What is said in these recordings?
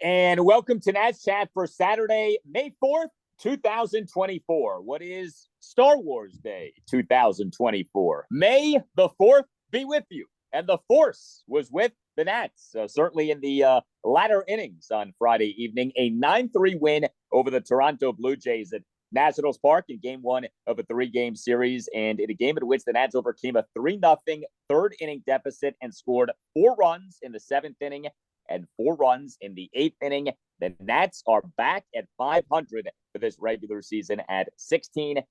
And welcome to Nats Chat for Saturday, May 4th, 2024. What is Star Wars Day 2024? May the 4th be with you. And the Force was with the Nats, certainly in the latter innings on Friday evening. A 9-3 win over the Toronto Blue Jays at Nationals Park in game one of a three-game series, and in a game in which the Nats overcame a 3-0 third-inning deficit and scored 4 runs in the seventh inning and 4 runs in the eighth inning. The Nats are back at 500 for this regular season at 16-16.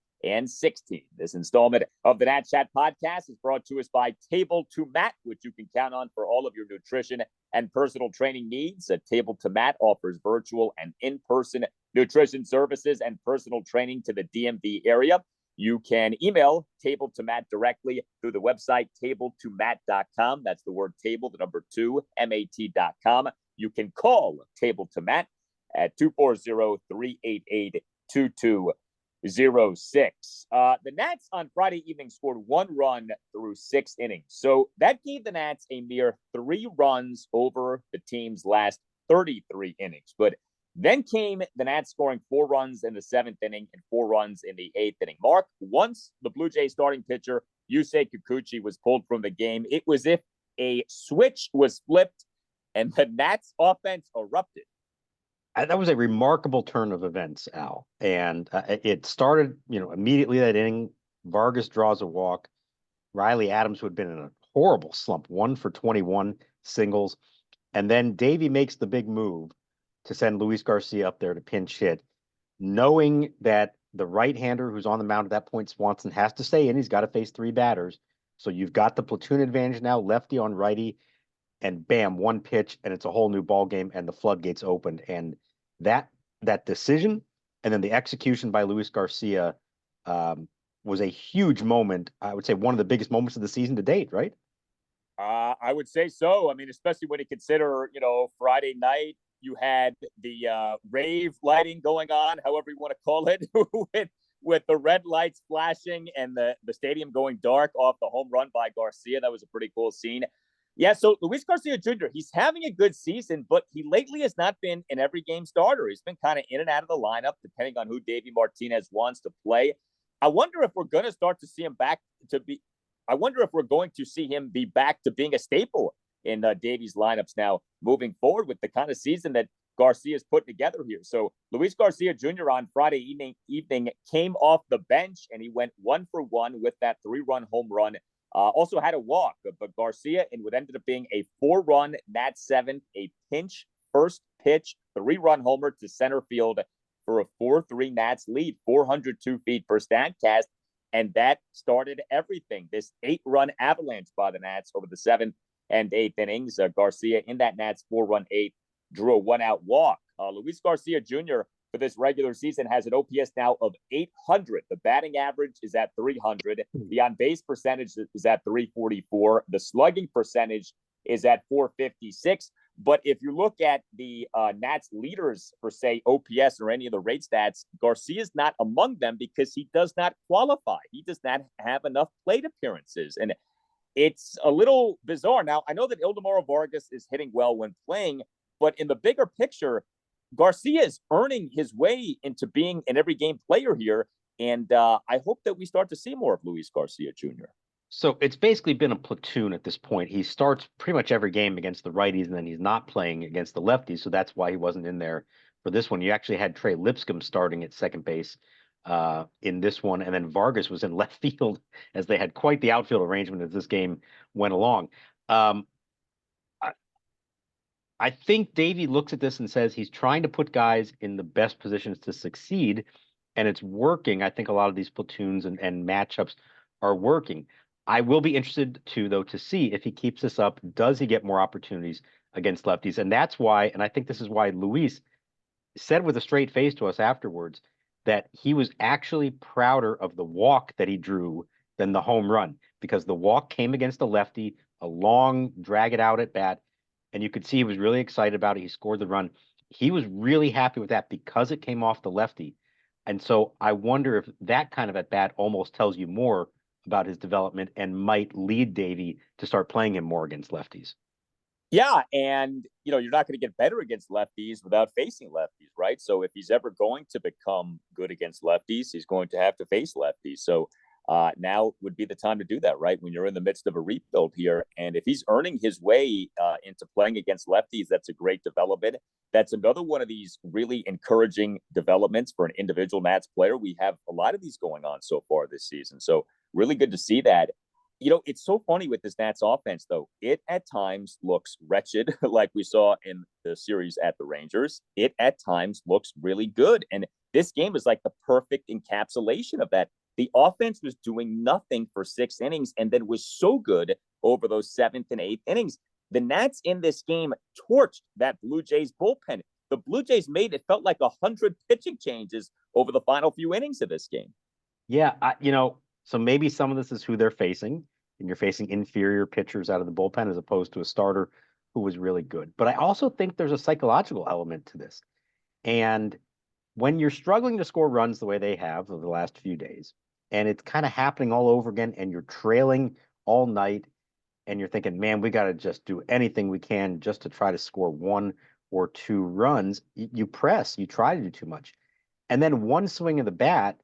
This installment of the Nat Chat podcast is brought to us by Table to Mat, which you can count on for all of your nutrition and personal training needs. Table to Mat offers virtual and in-person nutrition services and personal training to the DMV area. You can email Table to Mat directly through the website tabletomat.com. That's the word table, the number 2, MAT.com. You can call Table to Mat at 240-388-2206. The Nats on Friday evening scored 1 run through 6 innings. So that gave the Nats a mere 3 runs over the team's last 33 innings. But then came the Nats scoring 4 runs in the 7th inning and 4 runs in the 8th inning. Mark, once the Blue Jays starting pitcher, Yusei Kikuchi, was pulled from the game, it was as if a switch was flipped and the Nats offense erupted. That was a remarkable turn of events, Al. And it started, immediately that inning. Vargas draws a walk. Riley Adams, who had been in a horrible slump, 1 for 21 singles. And then Davey makes the big move to send Luis Garcia up there to pinch hit, knowing that the right-hander who's on the mound at that point, Swanson, has to stay in. He's got to face 3 batters. So you've got the platoon advantage now, lefty on righty, and bam, 1 pitch, and it's a whole new ball game, and the floodgates opened. And that decision, and then the execution by Luis Garcia, was a huge moment. I would say one of the biggest moments of the season to date, right? I would say so. I mean, especially when you consider, Friday night, you had the rave lighting going on, however you want to call it, with the red lights flashing and the stadium going dark off the home run by Garcia. That was a pretty cool scene. Yeah, so Luis Garcia Jr., he's having a good season, but he lately has not been an every game starter. He's been kind of in and out of the lineup, depending on who Davey Martinez wants to play. I wonder if we're going to start to see him back to be – I wonder if we're going to see him be back to being a staple in Davey's lineups now moving forward with the kind of season that Garcia's put together here. So Luis Garcia Jr. on Friday evening came off the bench, and he went 1 for 1 with that 3-run home run. Also had a walk, but Garcia, and what ended up being a 4-run Nats 7th, a pinch first pitch, 3-run homer to center field for a 4-3 Nats lead, 402 feet per Statcast. And that started everything. This 8-run avalanche by the Nats over the 7th and 8th innings. Garcia in that Nats 4-run 8th drew a 1-out walk. Luis Garcia Jr. for this regular season has an OPS now of 800. The batting average is at 300. The on-base percentage is at 344. The slugging percentage is at 456. But if you look at the Nats leaders for, say, OPS or any of the rate stats, Garcia's not among them because he does not qualify. He does not have enough plate appearances. And it's a little bizarre. Now, I know that Ildemaro Vargas is hitting well when playing, but in the bigger picture, Garcia is earning his way into being an every game player here. And I hope that we start to see more of Luis Garcia Jr. So it's basically been a platoon at this point. He starts pretty much every game against the righties, and then he's not playing against the lefties. So that's why he wasn't in there for this one. You actually had Trey Lipscomb starting at second base in this one. And then Vargas was in left field, as they had quite the outfield arrangement as this game went along. I think Davey looks at this and says he's trying to put guys in the best positions to succeed, and it's working. I think a lot of these platoons and matchups are working. I will be interested though, to see if he keeps this up. Does he get more opportunities against lefties? And that's why, and I think this is why Luis said with a straight face to us afterwards that he was actually prouder of the walk that he drew than the home run, because the walk came against a lefty, a long drag it out at bat, and you could see he was really excited about it. He scored the run. He was really happy with that because it came off the lefty. And so I wonder if that kind of at bat almost tells you more about his development and might lead Davey to start playing him more against lefties. Yeah, and you're not going to get better against lefties without facing lefties, right? So if he's ever going to become good against lefties, he's going to have to face lefties. So now would be the time to do that, right? When you're in the midst of a rebuild here, and if he's earning his way into playing against lefties, that's a great development. That's another one of these really encouraging developments for an individual Nats player. We have a lot of these going on so far this season, so really good to see that. It's so funny with this Nats offense, though. It at times looks wretched, like we saw in the series at the Rangers. It at times looks really good. And this game is like the perfect encapsulation of that. The offense was doing nothing for 6 innings and then was so good over those seventh and eighth innings. The Nats in this game torched that Blue Jays bullpen. The Blue Jays made it felt like 100 pitching changes over the final few innings of this game. Yeah, so maybe some of this is who they're facing, and you're facing inferior pitchers out of the bullpen as opposed to a starter who was really good. But I also think there's a psychological element to this. And when you're struggling to score runs the way they have over the last few days, and it's kind of happening all over again, and you're trailing all night, and you're thinking, man, we got to just do anything we can just to try to score 1 or 2 runs, you press, you try to do too much. And then one swing of the bat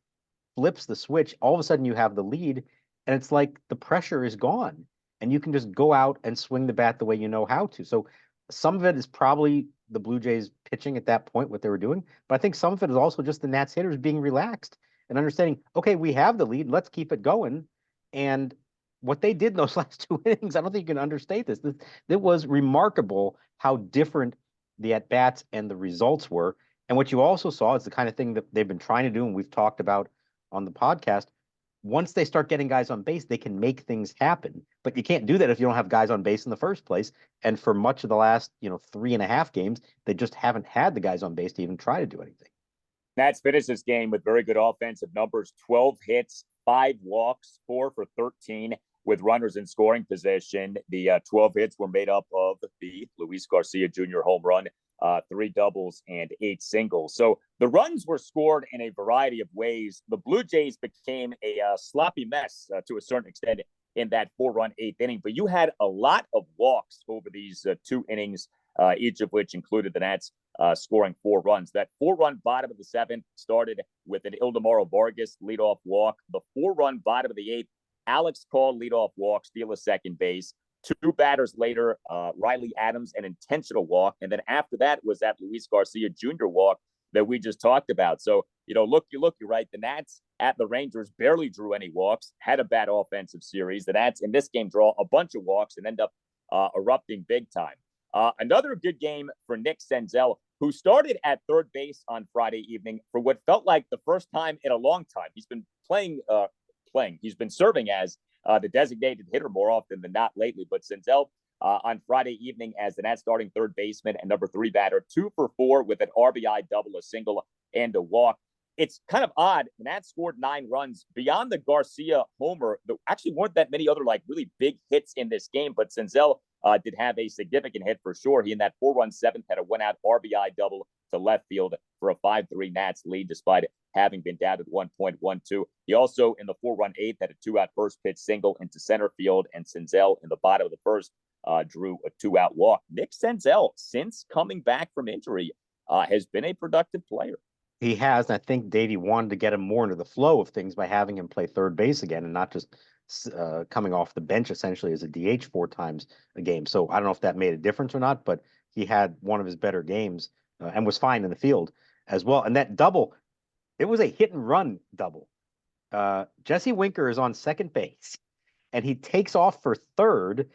flips the switch, all of a sudden you have the lead, and it's like the pressure is gone, and you can just go out and swing the bat the way you know how to. So some of it is probably the Blue Jays pitching at that point, what they were doing, but I think some of it is also just the Nats hitters being relaxed and understanding, okay, we have the lead, let's keep it going. And what they did in those last 2 innings, I don't think you can understate this. It was remarkable how different the at bats and the results were. And what you also saw is the kind of thing that they've been trying to do, and we've talked about on the podcast. Once they start getting guys on base, they can make things happen. But you can't do that if you don't have guys on base in the first place. And for much of the last, 3.5 games, they just haven't had the guys on base to even try to do anything. Nats finished this game with very good offensive numbers: 12 hits, 5 walks, 4 for 13 with runners in scoring position. The 12 hits were made up of the Luis Garcia Jr. home run, 3 doubles, and 8 singles. So the runs were scored in a variety of ways. The Blue Jays became a sloppy mess to a certain extent in that 4-run eighth inning, but you had a lot of walks over these 2 innings, each of which included the Nats scoring 4 runs. That 4-run bottom of the seventh started with an Ildemaro Vargas leadoff walk. The 4-run bottom of the eighth, Alex Call leadoff walk, steal a second base. 2 batters later, Riley Adams, an intentional walk. And then after that was that Luis Garcia Jr. walk that we just talked about. So, you're right. The Nats at the Rangers barely drew any walks, had a bad offensive series. The Nats in this game draw a bunch of walks and end up erupting big time. Another good game for Nick Senzel, who started at third base on Friday evening for what felt like the first time in a long time. He's been playing. He's been serving as the designated hitter more often than not lately. But Senzel on Friday evening as the Nats starting third baseman and number 3 batter, 2 for 4 with an RBI double, a single, and a walk. It's kind of odd. The Nats scored 9 runs beyond the Garcia homer. There actually weren't that many other really big hits in this game, but Senzel did have a significant hit for sure. He in that 4-run seventh had a 1-out RBI double to left field for a 5-3 Nats lead, despite having been down at 1.12. He also in the 4-run eighth had a 2-out first pitch single into center field, and Senzel in the bottom of the first drew a 2-out walk. Nick Senzel, since coming back from injury, has been a productive player. He has, and I think Davey wanted to get him more into the flow of things by having him play third base again and not just coming off the bench essentially as a DH 4 times a game. So I don't know if that made a difference or not, but he had one of his better games and was fine in the field as well. And that double, it was a hit and run double. Jesse Winker is on second base, and he takes off for third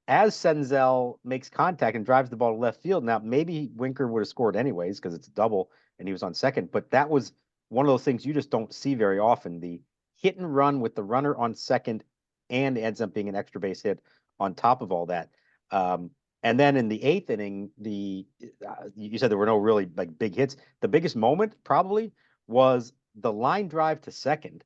as Senzel makes contact and drives the ball to left field. Now, maybe Winker would have scored anyways because it's a double and he was on second, but that was one of those things you just don't see very often. The hit and run with the runner on second and ends up being an extra base hit on top of all that. And then in the eighth inning, you said there were no really big hits. The biggest moment probably was the line drive to second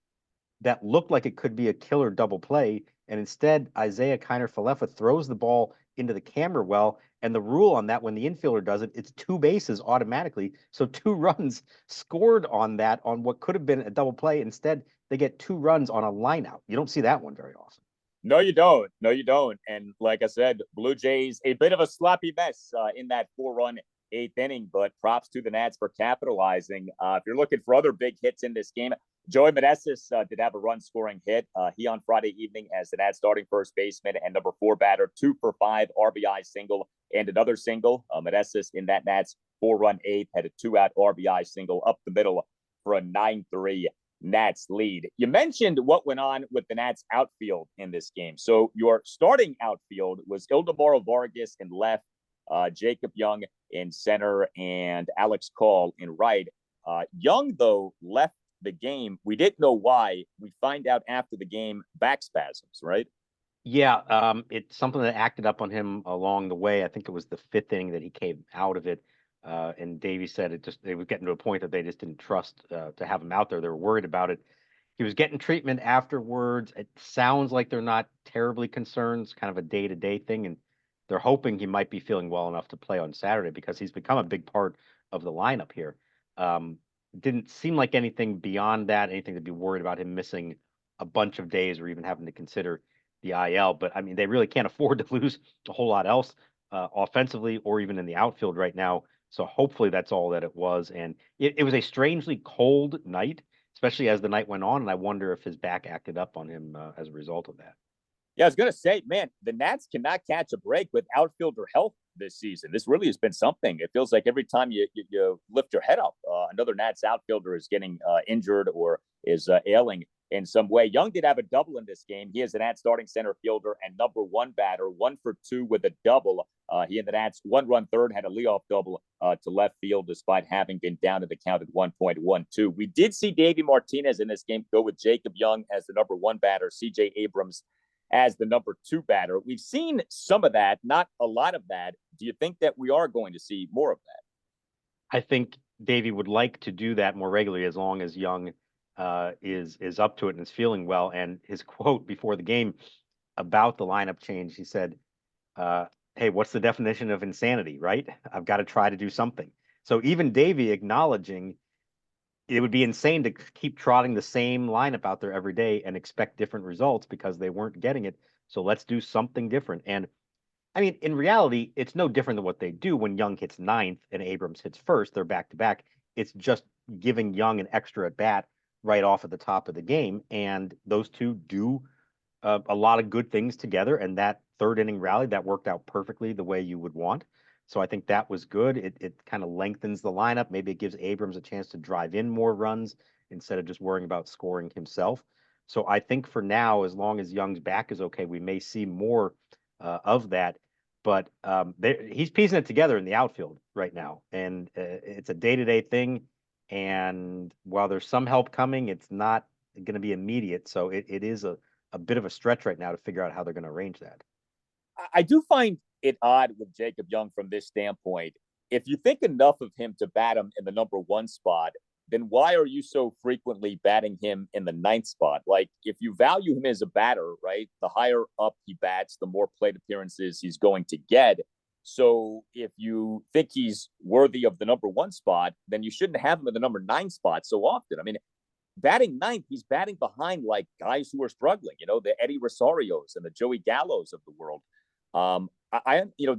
that looked like it could be a killer double play. And instead, Isaiah Kiner-Falefa throws the ball into the camera well. And the rule on that, when the infielder does it, it's 2 bases automatically. So 2 runs scored on that on what could have been a double play. Instead, they get 2 runs on a line out. You don't see that one very often. No, you don't. No, you don't. And like I said, Blue Jays, a bit of a sloppy mess in that 4-run eighth inning, but props to the Nats for capitalizing. If you're looking for other big hits in this game, Joey Meneses did have a run scoring hit. He on Friday evening as the Nats starting first baseman and number 4 batter, 2 for 5 RBI single and another single. Meneses in that Nats 4-run eighth had a 2-out RBI single up the middle for a 9-3 Nats lead. You mentioned what went on with the Nats outfield in this game. So your starting outfield was Ildemaro Vargas in left, Jacob Young in center, and Alex Call in right. Young, though, left the game. We didn't know why. We find out after the game, back spasms, right? Yeah, it's something that acted up on him along the way. I think it was the fifth inning that he came out of it. And Davey said it was getting to a point that they just didn't trust to have him out there. They were worried about it. He was getting treatment afterwards. It sounds like they're not terribly concerned. It's kind of a day-to-day thing, and they're hoping he might be feeling well enough to play on Saturday because he's become a big part of the lineup here. Um, didn't seem like anything beyond that, anything to be worried about him missing a bunch of days or even having to consider the IL. But I mean, they really can't afford to lose a whole lot else offensively or even in the outfield right now. So hopefully that's all that it was. And it was a strangely cold night, especially as the night went on. And I wonder if his back acted up on him as a result of that. Yeah, I was going to say, man, the Nats cannot catch a break with outfielder health this season. This really has been something. It feels like every time you lift your head up, another Nats outfielder is getting injured or is ailing in some way. Young did have a double in this game. He is the Nats starting center fielder and number 1 batter, 1 for 2 with a double. He and the Nats 1-run third had a leadoff double to left field despite having been down to the count at 1.12. We did see Davey Martinez in this game go with Jacob Young as the number 1 batter, CJ Abrams as the number 2 batter. We've seen some of that, not a lot of that. Do you think that we are going to see more of that? I think Davey would like to do that more regularly as long as Young is up to it and is feeling well. And his quote before the game about the lineup change, he said, "Hey, what's the definition of insanity? Right? I've got to try to do something." So even Davey acknowledging it would be insane to keep trotting the same lineup out there every day and expect different results because they weren't getting it. So let's do something different. And I mean, in reality, it's no different than what they do when Young hits ninth and Abrams hits first. They're back to back. It's just giving Young an extra at bat right off at the top of the game. And those two do a lot of good things together. And that third inning rally, that worked out perfectly the way you would want. So I think that was good. It kind of lengthens the lineup. Maybe it gives Abrams a chance to drive in more runs instead of just worrying about scoring himself. So I think for now, as long as Young's back is okay, we may see more of that. But he's piecing it together in the outfield right now, and it's a day-to-day thing. And while there's some help coming, it's not going to be immediate. So it is a bit of a stretch right now to figure out how they're going to arrange that. I do find it odd with Jacob Young from this standpoint. If you think enough of him to bat him in the number 1 spot, then why are you so frequently batting him in the 9th spot? Like, if you value him as a batter, right, the higher up he bats, the more plate appearances he's going to get. So if you think he's worthy of the number 1 spot, then you shouldn't have him in the number 9 spot so often. I mean, batting ninth, he's batting behind like guys who are struggling, the Eddie Rosarios and the Joey Gallos of the world.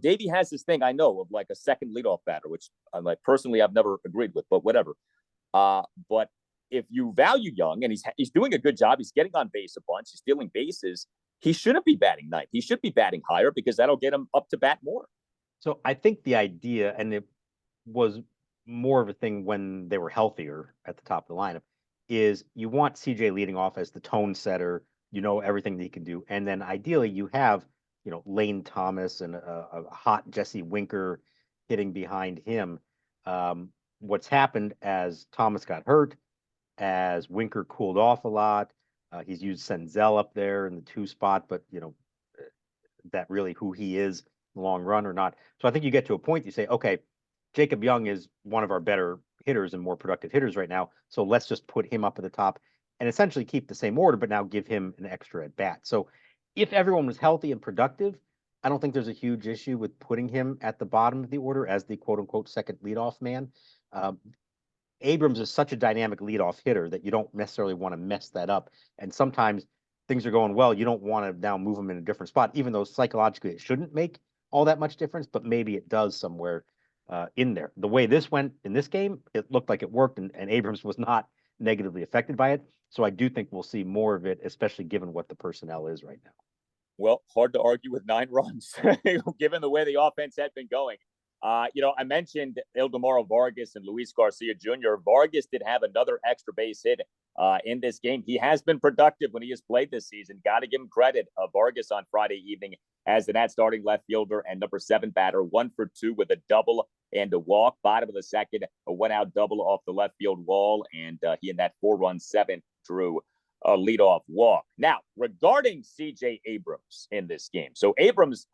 Davey has this thing I know of like a second leadoff batter, which I'm like personally I've never agreed with, but whatever. But if you value Young and he's doing a good job, he's getting on base a bunch, he's stealing bases. He shouldn't be batting ninth. He should be batting higher because that'll get him up to bat more. So I think the idea, and it was more of a thing when they were healthier at the top of the lineup, is you want CJ leading off as the tone setter. You know everything that he can do, and then ideally you have Lane Thomas and a hot Jesse Winker hitting behind him. What's happened as Thomas got hurt, as Winker cooled off a lot, he's used Senzel up there in the 2 spot, but that really who he is in the long run or not. So I think you get to a point you say, okay, Jacob Young is one of our better hitters and more productive hitters right now. So let's just put him up at the top and essentially keep the same order, but now give him an extra at bat. So if everyone was healthy and productive, I don't think there's a huge issue with putting him at the bottom of the order as the quote unquote second leadoff man. Abrams is such a dynamic leadoff hitter that you don't necessarily want to mess that up. And sometimes things are going well, you don't want to now move them in a different spot, even though psychologically it shouldn't make all that much difference, but maybe it does somewhere in there. The way this went in this game, it looked like it worked, and Abrams was not negatively affected by it. So I do think we'll see more of it, especially given what the personnel is right now. Well, hard to argue with 9 runs, given the way the offense had been going. I mentioned Ildemaro Vargas and Luis Garcia Jr. Vargas did have another extra base hit in this game. He has been productive when he has played this season. Got to give him credit. Vargas on Friday evening as the Nats starting left fielder and number 7 batter, 1 for 2 with a double and a walk. Bottom of the second, a 1-out double off the left field wall, and he in that 4-run 7 drew a leadoff walk. Now, regarding C.J. Abrams in this game, so Abrams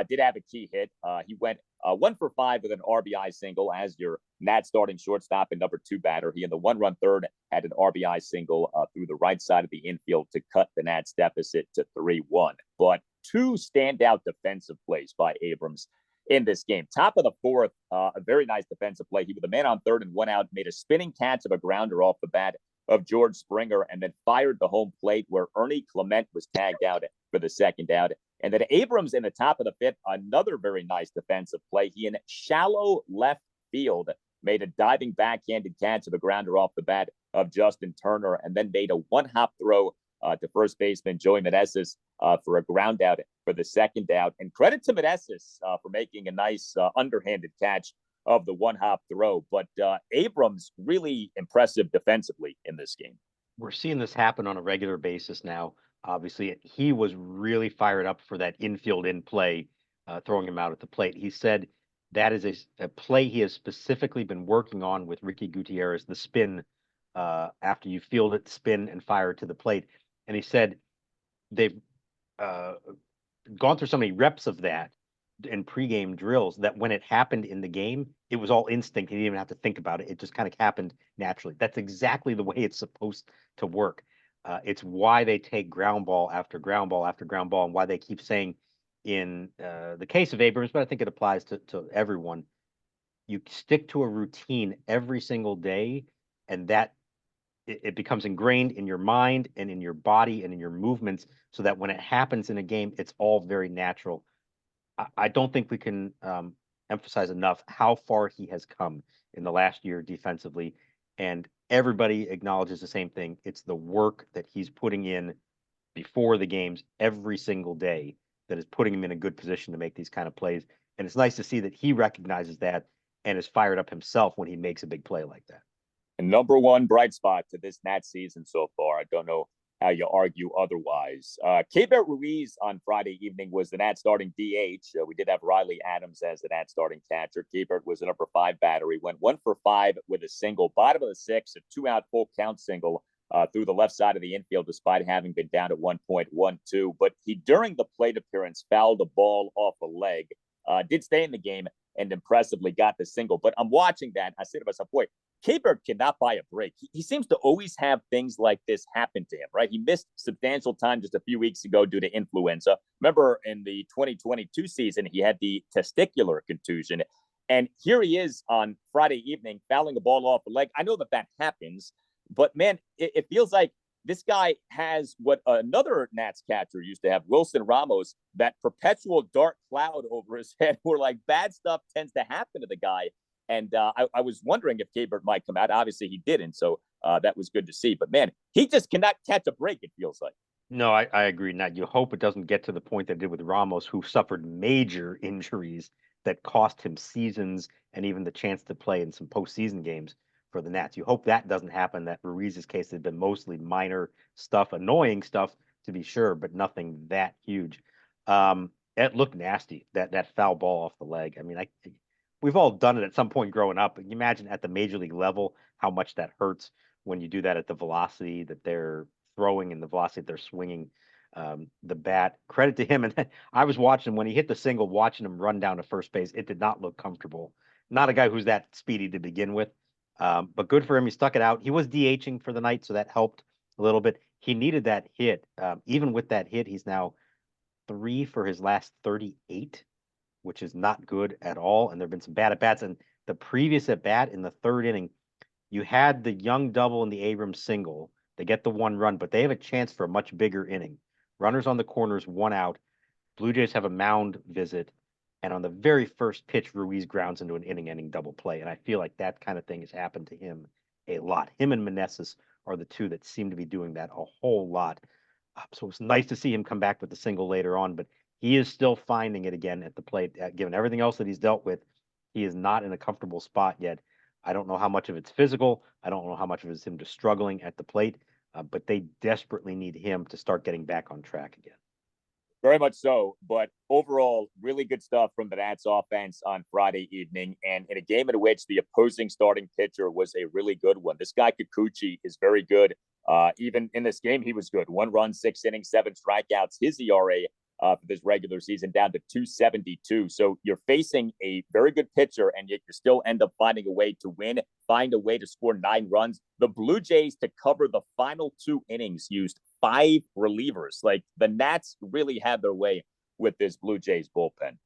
did have a key hit. He went 1 for 5 with an RBI single as your Nats starting shortstop and number 2 batter. He in the 1-run third had an RBI single through the right side of the infield to cut the Nats deficit to 3-1. But 2 standout defensive plays by Abrams in this game. Top of the 4th, a very nice defensive play. He was the man on third and 1 out, made a spinning catch of a grounder off the bat of George Springer, and then fired the home plate where Ernie Clement was tagged out for the second out. And then Abrams in the top of the 5th, another very nice defensive play. He in shallow left field made a diving backhanded catch of a grounder off the bat of Justin Turner, and then made a 1-hop throw to first baseman Joey Meneses for a ground out for the second out. And credit to Meneses for making a nice underhanded catch of the 1-hop throw. But Abrams really impressive defensively in this game. We're seeing this happen on a regular basis now. Obviously, he was really fired up for that infield in play, throwing him out at the plate. He said that is a play he has specifically been working on with Ricky Gutierrez, the spin after you field it, spin and fire it to the plate. And he said they've gone through so many reps of that in pregame drills that when it happened in the game, it was all instinct. He didn't even have to think about it. It just kind of happened naturally. That's exactly the way it's supposed to work. It's why they take ground ball after ground ball after ground ball, and why they keep saying in the case of Abrams, but I think it applies to everyone, you stick to a routine every single day, and that it becomes ingrained in your mind and in your body and in your movements, so that when it happens in a game, it's all very natural. I don't think we can emphasize enough how far he has come in the last year defensively. And everybody acknowledges the same thing. It's the work that he's putting in before the games every single day that is putting him in a good position to make these kind of plays. And it's nice to see that he recognizes that and is fired up himself when he makes a big play like that. And number 1 bright spot to this Nats season so far. I don't know how you argue otherwise. Keibert Ruiz on Friday evening was the Nats starting DH. We did have Riley Adams as the Nats starting catcher. Keibert was the number 5 batter. He went 1 for 5 with a single. Bottom of the 6th, a 2-out full count single through the left side of the infield, despite having been down at 1.12. But he, during the plate appearance, fouled the ball off a leg. Did stay in the game and impressively got the single. But I'm watching that. I said to myself, boy, Keibert cannot buy a break. He seems to always have things like this happen to him, right? He missed substantial time just a few weeks ago due to influenza. Remember, in the 2022 season, he had the testicular contusion. And here he is on Friday evening, fouling the ball off the leg. I know that happens, but man, it feels like this guy has what another Nats catcher used to have, Wilson Ramos, that perpetual dark cloud over his head where like bad stuff tends to happen to the guy. And I was wondering if Keibert might come out. Obviously, he didn't. So that was good to see. But man, he just cannot catch a break, it feels like. No, I agree, Nat. You hope it doesn't get to the point that it did with Ramos, who suffered major injuries that cost him seasons and even the chance to play in some postseason games for the Nats. You hope that doesn't happen. That Ruiz's case had been mostly minor stuff, annoying stuff to be sure, but nothing that huge. It looked nasty, that foul ball off the leg. I mean, we've all done it at some point growing up. You imagine at the major league level how much that hurts when you do that at the velocity that they're throwing and the velocity that they're swinging the bat. Credit to him. And I was watching when he hit the single, watching him run down to first base. It did not look comfortable. Not a guy who's that speedy to begin with, but good for him. He stuck it out. He was DHing for the night, so that helped a little bit. He needed that hit. Even with that hit, he's now 3 for his last 38, which is not good at all. And there have been some bad at bats. And the previous at bat in the 3rd inning, you had the Young double and the Abrams single. They get the 1 run, but they have a chance for a much bigger inning runners on the corners, 1 out. Blue Jays have a mound visit, and on the very first pitch, Ruiz grounds into an inning-ending double play. And I feel like that kind of thing has happened to him a lot. Him and Meneses are the two that seem to be doing that a whole lot. So it's nice to see him come back with the single later on, but he is still finding it again at the plate. Given everything else that he's dealt with, he is not in a comfortable spot yet. I don't know how much of it's physical. I don't know how much of it's him just struggling at the plate, but they desperately need him to start getting back on track again. Very much so. But overall, really good stuff from the Nats offense on Friday evening. And in a game in which the opposing starting pitcher was a really good one. This guy, Kikuchi, is very good. Even in this game, he was good. 1 run, 6 innings, 7 strikeouts. His ERA for this regular season down to 2.72. So you're facing a very good pitcher, and yet you still end up finding a way to win, find a way to score 9 runs. The Blue Jays, to cover the final 2 innings, used 5 relievers. Like, the Nats really had their way with this Blue Jays bullpen.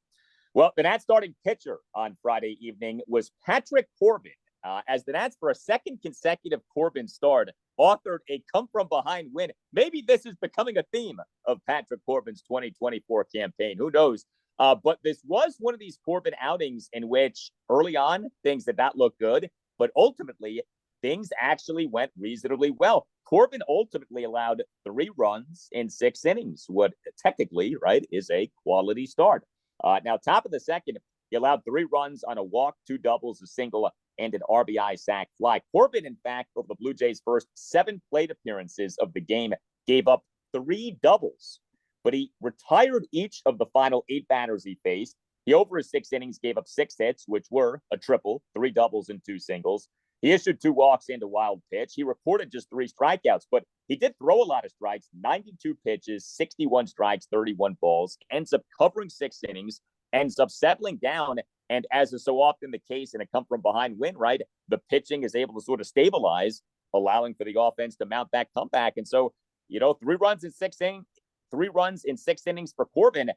Well, the Nats starting pitcher on Friday evening was Patrick Corbin, as the Nats, for a second consecutive Corbin start, authored a come-from-behind win. Maybe this is becoming a theme of Patrick Corbin's 2024 campaign. Who knows? But this was one of these Corbin outings in which early on things did not look good, but ultimately things actually went reasonably well. Corbin ultimately allowed 3 runs in 6 innings, what technically, right, is a quality start. Now, top of the second, he allowed 3 runs on a walk, 2 doubles, a single, and an RBI sac fly. Corbin, in fact, of the Blue Jays' first 7 plate appearances of the game, gave up 3 doubles, but he retired each of the final 8 batters he faced. He, over his 6 innings, gave up 6 hits, which were a triple, 3 doubles, and 2 singles. He issued 2 walks and a wild pitch. He recorded just 3 strikeouts, but he did throw a lot of strikes, 92 pitches, 61 strikes, 31 balls, ends up covering 6 innings, ends up settling down. And as is so often the case in a come from behind win, right, the pitching is able to sort of stabilize, allowing for the offense to mount that comeback. And so, 3 runs in 6 innings, 3 runs in 6 innings for Corbin,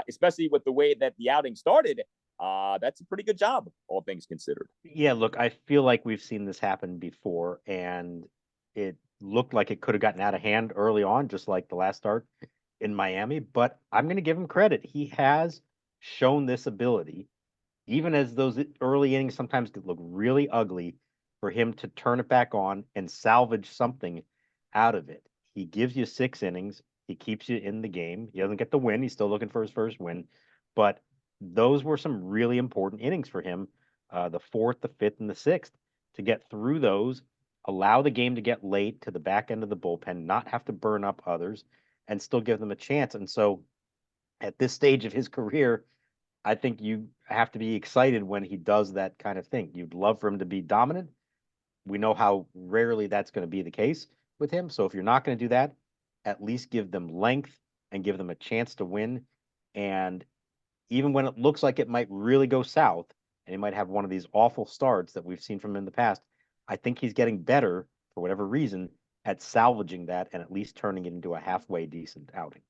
especially with the way that the outing started. That's a pretty good job, all things considered. Yeah, look, I feel like we've seen this happen before, and it looked like it could have gotten out of hand early on, just like the last start in Miami. But I'm going to give him credit. He has shown this ability, even as those early innings sometimes could look really ugly, for him to turn it back on and salvage something out of it. He gives you 6 innings. He keeps you in the game. He doesn't get the win. He's still looking for his first win, but those were some really important innings for him, the fourth, the fifth, and the sixth, to get through those, allow the game to get late to the back end of the bullpen, not have to burn up others, and still give them a chance. And so at this stage of his career, I think you have to be excited when he does that kind of thing. You'd love for him to be dominant. We know how rarely that's going to be the case with him. So if you're not going to do that, at least give them length and give them a chance to win. And even when it looks like it might really go south and he might have one of these awful starts that we've seen from him in the past, I think he's getting better, for whatever reason, at salvaging that and at least turning it into a halfway decent outing.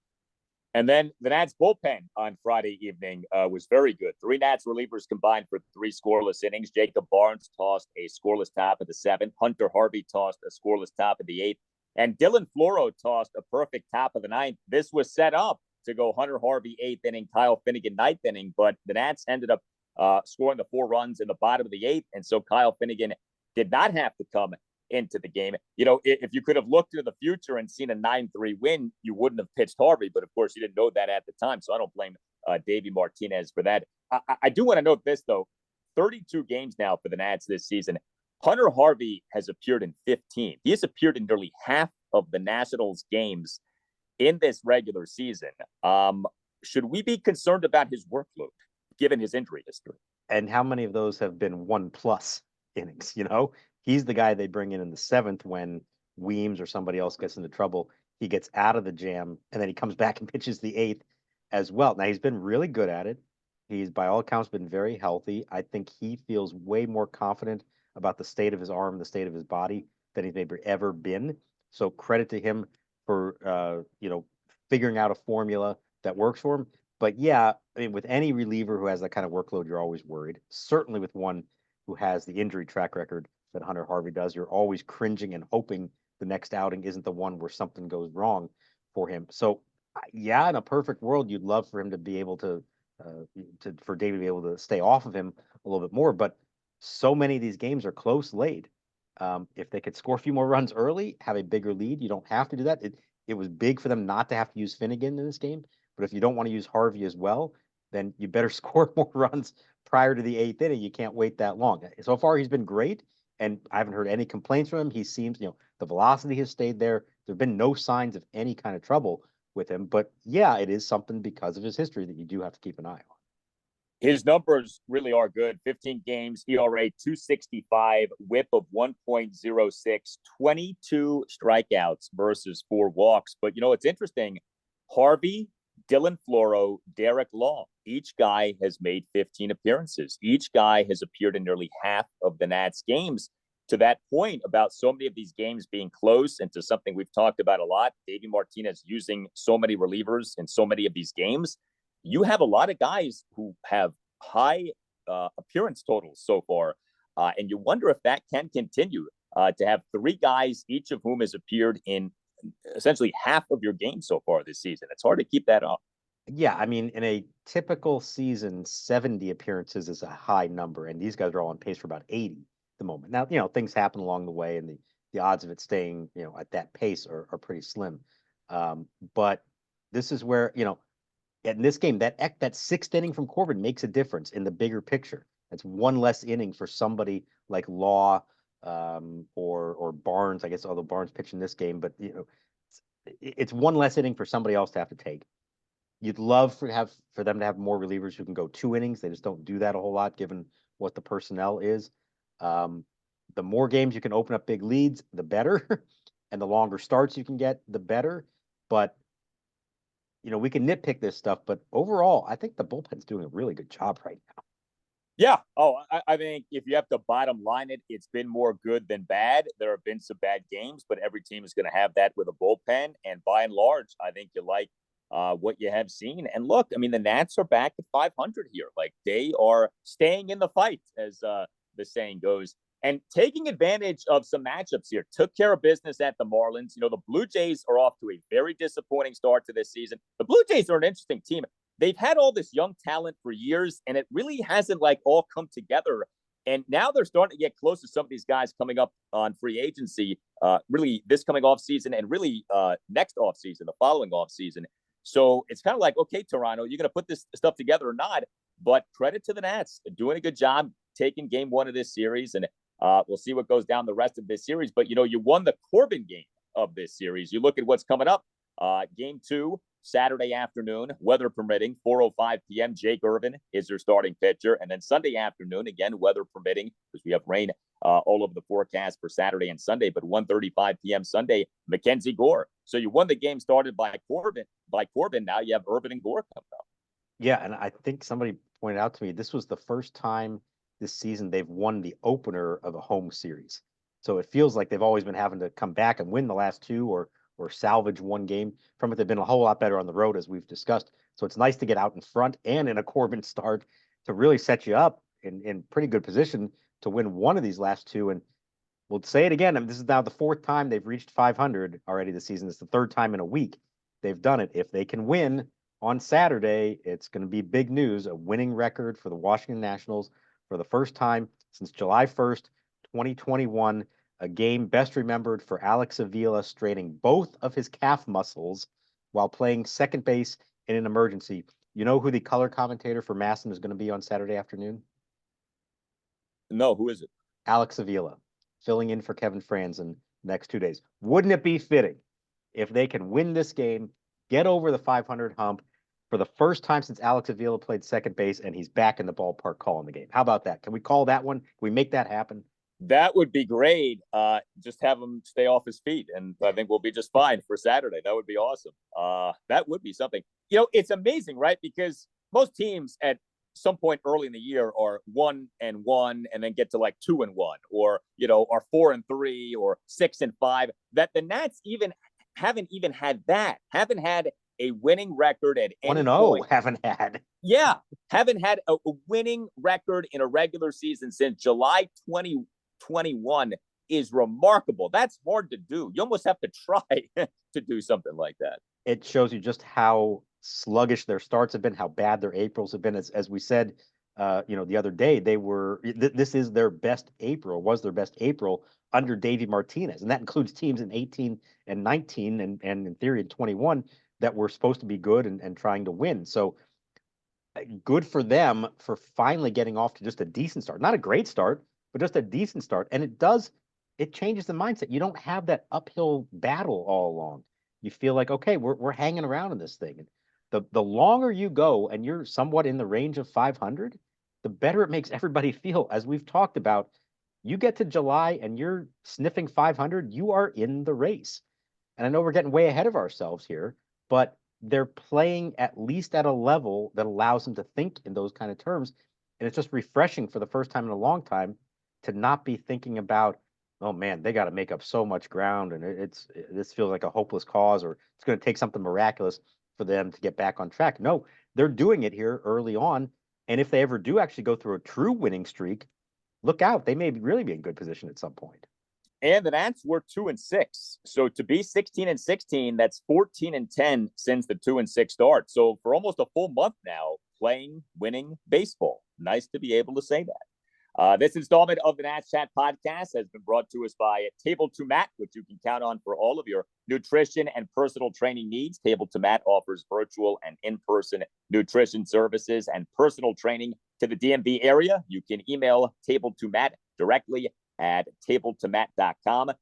And then the Nats bullpen on Friday evening was very good. 3 Nats relievers combined for 3 scoreless innings. Jacob Barnes tossed a scoreless top of the 7th. Hunter Harvey tossed a scoreless top of the 8th. And Dylan Floro tossed a perfect top of the 9th. This was set up to go Hunter Harvey 8th inning, Kyle Finnegan 9th inning, but the Nats ended up scoring the 4 runs in the bottom of the 8th. And so Kyle Finnegan did not have to come into the game. If you could have looked into the future and seen a 9-3 win, you wouldn't have pitched Harvey. But of course, you didn't know that at the time. So I don't blame Davey Martinez for that. I do want to note this, though. 32 games now for the Nats this season. Hunter Harvey has appeared in 15. He has appeared in nearly half of the Nationals games in this regular season. Should we be concerned about his workload, given his injury history? And how many of those have been 1+ innings? He's the guy they bring in the 7th when Weems or somebody else gets into trouble. He gets out of the jam, and then he comes back and pitches the 8th as well. Now, he's been really good at it. He's, by all accounts, been very healthy. I think he feels way more confident about the state of his arm, the state of his body, than he's maybe ever been. So credit to him for, figuring out a formula that works for him. But yeah, I mean, with any reliever who has that kind of workload, you're always worried. Certainly with one who has the injury track record that Hunter Harvey does, you're always cringing and hoping the next outing isn't the one where something goes wrong for him. So Yeah, in a perfect world, you'd love for him to be able for David to be able to stay off of him a little bit more. But so many of these games are close late. If they could score a few more runs early, have a bigger lead, you don't have to do that. It was big for them not to have to use Finnegan in this game. But if you don't want to use Harvey as well, then you better score more runs prior to the eighth inning. You can't wait that long. So far, he's been great, and I haven't heard any complaints from him. He seems, the velocity has stayed there. There have been no signs of any kind of trouble with him. But yeah, it is something because of his history that you do have to keep an eye on. His numbers really are good. 15 games, ERA 265, whip of 1.06, 22 strikeouts versus 4 walks. But it's interesting. Harvey, Dylan Floro, Derek Long, each guy has made 15 appearances. Each guy has appeared in nearly half of the Nats games. To that point about so many of these games being close, and to something we've talked about a lot, Davey Martinez using so many relievers in so many of these games, you have a lot of guys who have high appearance totals so far. And you wonder if that can continue to have 3 guys, each of whom has appeared in essentially half of your games so far this season. It's hard to keep that up. Yeah, I mean, in a typical season, 70 appearances is a high number, and these guys are all on pace for about 80 at the moment. Now, things happen along the way, and the odds of it staying, at that pace are pretty slim. But this is where, in this game, that sixth inning from Corbin makes a difference in the bigger picture. That's one less inning for somebody like Law, or Barnes. I guess although Barnes pitched in this game, but it's one less inning for somebody else to have to take. You'd love for them to have more relievers who can go 2 innings. They just don't do that a whole lot given what the personnel is. Um, the more games you can open up big leads, the better, and the longer starts you can get, the better. But we can nitpick this stuff, but overall, I think the bullpen's doing a really good job right now. Yeah. Oh, I think if you have to bottom line it, it's been more good than bad. There have been some bad games, but every team is going to have that with a bullpen. And by and large, I think you like what you have seen. And look, I mean, the Nats are back at 500 here. Like they are staying in the fight, as the saying goes, and taking advantage of some matchups here. Took care of business at the Marlins. The Blue Jays are off to a very disappointing start to this season. The Blue Jays are an interesting team. They've had all this young talent for years, and it really hasn't all come together. And now they're starting to get close to some of these guys coming up on free agency, really this coming off season, and really next off season, the following off season. So it's kind of like, okay, Toronto, you're going to put this stuff together or not? But credit to the Nats, doing a good job taking game 1 of this series, and we'll see what goes down the rest of this series. But you won the Corbin game of this series. You look at what's coming up. Game 2, Saturday afternoon, weather permitting, 4:05 p.m. Jake Irvin is their starting pitcher. And then Sunday afternoon, again, weather permitting, because we have rain all over the forecast for Saturday and Sunday, but 1:35 p.m. Sunday, Mackenzie Gore. So you won the game started by Corbin. Now you have Irvin and Gore coming up. Yeah, and I think somebody pointed out to me this was the first time this season they've won the opener of a home series. So it feels like they've always been having to come back and win the last 2 or salvage one game from it. They've been a whole lot better on the road, as we've discussed. So it's nice to get out in front and in a Corbin start to really set you up in pretty good position to win one of these last 2. And we'll say it again. I mean, this is now the 4th time they've reached 500 already this season. It's the 3rd time in a week they've done it. If they can win on Saturday, it's going to be big news, a winning record for the Washington Nationals for the first time since July 1st, 2021. A game best remembered for Alex Avila straining both of his calf muscles while playing second base in an emergency. You know who the color commentator for Masson is going to be on Saturday afternoon? No, who is it? Alex Avila, filling in for Kevin Franzen next 2 days. Wouldn't it be fitting if they can win this game, get over the 500 hump for the first time since Alex Avila played second base, and he's back in the ballpark calling the game? How about that? Can we call that one? Can we make that happen? That would be great. Just have him stay off his feet, and I think we'll be just fine for Saturday. That would be awesome. That would be something. It's amazing, right? Because most teams at some point early in the year are 1-1 and then get to 2-1, or are 4-3 or 6-5. That the Nats haven't had that. Haven't had a winning record at any 1-0 point. haven't had. Yeah, haven't had a winning record in a regular season since July 2021 is remarkable. That's hard to do. You almost have to try to do something like that. it shows you just how sluggish their starts have been, how bad their Aprils have been. As we said, the other day, this is their best April, was their best April under Davey Martinez, and that includes teams in 18 and 19, and in theory in 21 that were supposed to be good and trying to win. So good for them for finally getting off to just a decent start, not a great start, but just a decent start. And it changes the mindset. You don't have that uphill battle all along. You feel like, okay, we're hanging around in this thing. And the longer you go and you're somewhat in the range of 500, the better it makes everybody feel. As we've talked about, you get to July and you're sniffing 500, you are in the race. And I know we're getting way ahead of ourselves here, but they're playing at least at a level that allows them to think in those kind of terms. And it's just refreshing for the first time in a long time to not be thinking about, oh man, they got to make up so much ground, and this feels like a hopeless cause, or it's going to take something miraculous for them to get back on track. No, they're doing it here early on, and if they ever do actually go through a true winning streak, look out, they may really be in good position at some point. And the Nats were 2-6. So to be 16-16, that's 14-10 since the 2-6 start. So for almost a full month now, playing winning baseball. Nice to be able to say that. This installment of the Nats Chat podcast has been brought to us by Table to Mat, which you can count on for all of your nutrition and personal training needs. Table to Mat offers virtual and in-person nutrition services and personal training to the DMV area. You can email Table to Mat directly at tabletomat.com.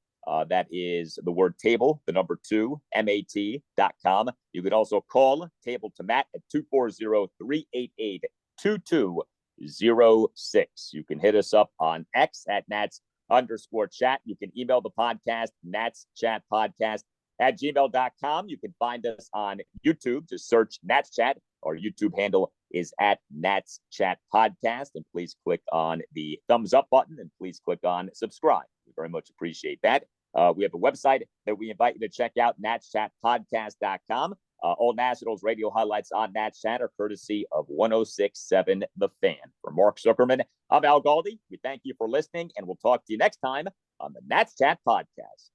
That is the word table, the number 2, MAT.com. You could also call Table to Mat at 240-388-2206. You can hit us up on X at Nats_chat. You can email the podcast, natschatpodcast at gmail.com. You can find us on YouTube. Just search Nats Chat. Our YouTube handle is at Nats Chat Podcast. And please click on the thumbs up button and please click on subscribe. We very much appreciate that. We have a website that we invite you to check out, natschatpodcast.com. All Nationals radio highlights on Nats Chat are courtesy of 106.7 The Fan. For Mark Zuckerman, I'm Al Galdi. We thank you for listening, and we'll talk to you next time on the Nats Chat Podcast.